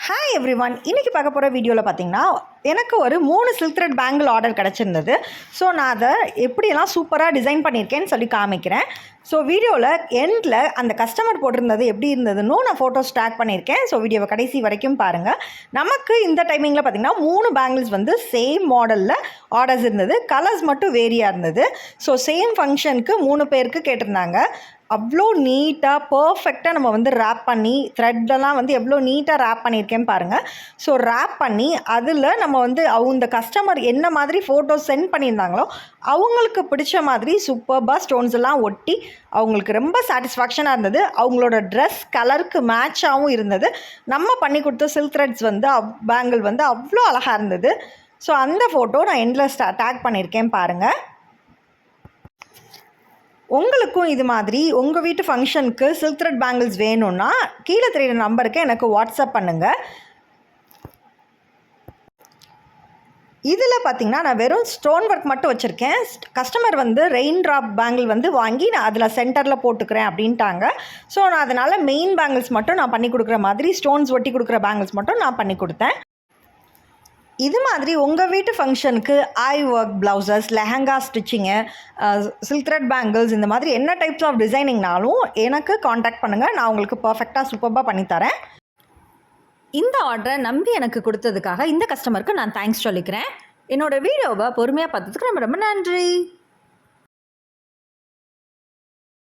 Hi every one, இன்றைக்கி பார்க்க போகிற வீடியோவில் பார்த்தீங்கன்னா எனக்கு ஒரு 3 சில்க் த்ரெட் பேங்கிள் ஆர்டர் கிடச்சிருந்தது. ஸோ நான் அதை எப்படியெல்லாம் சூப்பராக டிசைன் பண்ணியிருக்கேன்னு சொல்லி காமிக்கிறேன். ஸோ வீடியோவில் எண்டில் அந்த கஸ்டமர் போட்டிருந்தது எப்படி இருந்ததுன்னு நான் ஃபோட்டோஸ் டேக் பண்ணியிருக்கேன். ஸோ வீடியோவை கடைசி வரைக்கும் பாருங்கள். நமக்கு இந்த டைமிங்கில் பார்த்திங்கன்னா 3 பேங்கிள்ஸ் வந்து சேம் மாடலில் ஆர்டர்ஸ் இருந்தது. கலர்ஸ் மட்டும் வேரியாக இருந்தது. ஸோ சேம் ஃபங்க்ஷனுக்கு 3 பேருக்கு கேட்டிருந்தாங்க. அவ்வளோ நீட்டாக பர்ஃபெக்டாக நம்ம வந்து ரேப் பண்ணி த்ரெட்டெல்லாம் வந்து எவ்வளோ நீட்டாக ரேப் பண்ணியிருக்கேன்னு பாருங்கள். ஸோ ரேப் பண்ணி அதில் நம்ம வந்து அந்த கஸ்டமர் என்ன மாதிரி ஃபோட்டோஸ் சென்ட் பண்ணியிருந்தாங்களோ அவங்களுக்கு பிடிச்ச மாதிரி சூப்பர்பாக ஸ்டோன்ஸ் எல்லாம் ஒட்டி அவங்களுக்கு ரொம்ப சாட்டிஸ்ஃபேக்ஷனாக இருந்தது. அவங்களோட ட்ரெஸ் கலருக்கு மேட்சாகவும் இருந்தது. நம்ம பண்ணி கொடுத்த சில்க் த்ரெட்ஸ் வந்து பேங்கிள் வந்து அவ்வளோ அழகாக இருந்தது. ஸோ அந்த ஃபோட்டோ நான் எண்டில் டேக் பண்ணியிருக்கேன் பாருங்கள். உங்களுக்கும் இது மாதிரி உங்கள் வீட்டு ஃபங்க்ஷனுக்கு சில்க் த்ரெட் பேங்கிள்ஸ் வேணும்னா கீழே தெரியுற நம்பருக்கு எனக்கு வாட்ஸ்அப் பண்ணுங்கள். இதில் பார்த்திங்கன்னா நான் வெறும் ஸ்டோன் ஒர்க் மட்டும் வச்சுருக்கேன். கஸ்டமர் வந்து ரெயின் ட்ராப் பேங்கிள் வந்து வாங்கி நான் அதில் சென்டரில் போட்டுக்கிறேன் அப்படின்ட்டாங்க. ஸோ நான் அதனால் மெயின் பேங்கிள்ஸ் மட்டும் நான் பண்ணி கொடுக்குற மாதிரி ஸ்டோன்ஸ் ஒட்டி கொடுக்குற பேங்கிள்ஸ் மட்டும் நான் பண்ணி கொடுத்தேன். இது மாதிரி உங்கள் வீட்டு ஃபங்க்ஷனுக்கு I work blouses, lehenga stitching, silk thread bangles இந்த மாதிரி என்ன டைப்ஸ் ஆஃப் டிசைனிங்னாலும் எனக்கு காண்டாக்ட் பண்ணுங்கள். நான் உங்களுக்கு பர்ஃபெக்டாக சூப்பராக பண்ணித்தரேன். இந்த ஆர்டரை நம்பி எனக்கு கொடுத்ததுக்காக இந்த கஸ்டமருக்கு நான் தேங்க்ஸ் சொல்லிக்கிறேன். என்னோடய வீடியோவை பொறுமையாக பார்த்ததுக்கு ரொம்ப ரொம்ப நன்றி.